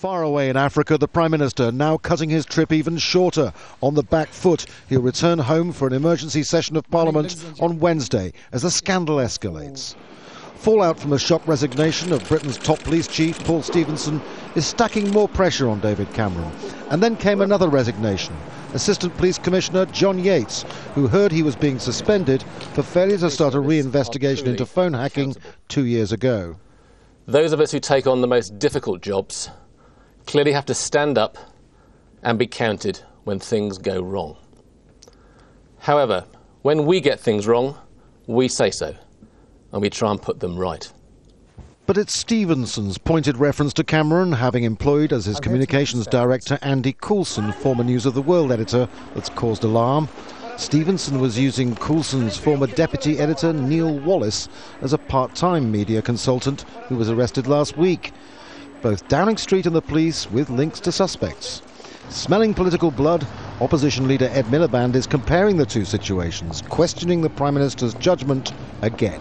Far away in Africa, the Prime Minister now cutting his trip even shorter. On the back foot, he'll return home for an emergency session of Parliament on Wednesday as the scandal escalates. Fallout from the shock resignation of Britain's top police chief, Paul Stephenson, is stacking more pressure on David Cameron. And then came another resignation. Assistant Police Commissioner John Yates, who heard he was being suspended for failure to start a reinvestigation into phone hacking 2 years ago. Those of us who take on the most difficult jobs clearly have to stand up and be counted when things go wrong. However, when we get things wrong, we say so, and we try and put them right. But it's Stephenson's pointed reference to Cameron, having employed as his communications director Andy Coulson, former News of the World editor, that's caused alarm. Stephenson was using Coulson's former deputy editor Neil Wallace as a part-time media consultant who was arrested last week. Both Downing Street and the police with links to suspects. Smelling political blood, opposition leader Ed Miliband is comparing the two situations, questioning the Prime Minister's judgment again.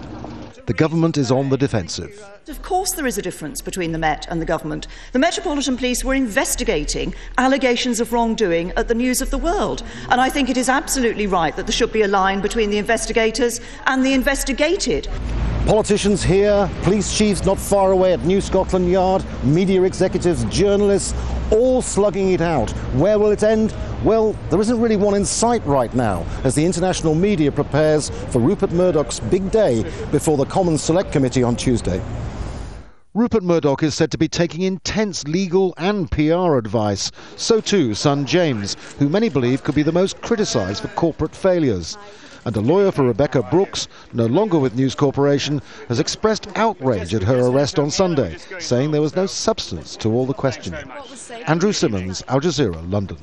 The government is on the defensive. Of course there is a difference between the Met and the government. The Metropolitan Police were investigating allegations of wrongdoing at the News of the World. And I think it is absolutely right that there should be a line between the investigators and the investigated. Politicians here, police chiefs not far away at New Scotland Yard, media executives, journalists, all slugging it out. Where will it end? Well, there isn't really one in sight right now, as the international media prepares for Rupert Murdoch's big day before the Commons Select Committee on Tuesday. Rupert Murdoch is said to be taking intense legal and PR advice. So too son James, who many believe could be the most criticised for corporate failures. And a lawyer for Rebecca Brooks, no longer with News Corporation, has expressed outrage at her arrest on Sunday, saying there was no substance to all the questioning. Andrew Simmons, Al Jazeera, London.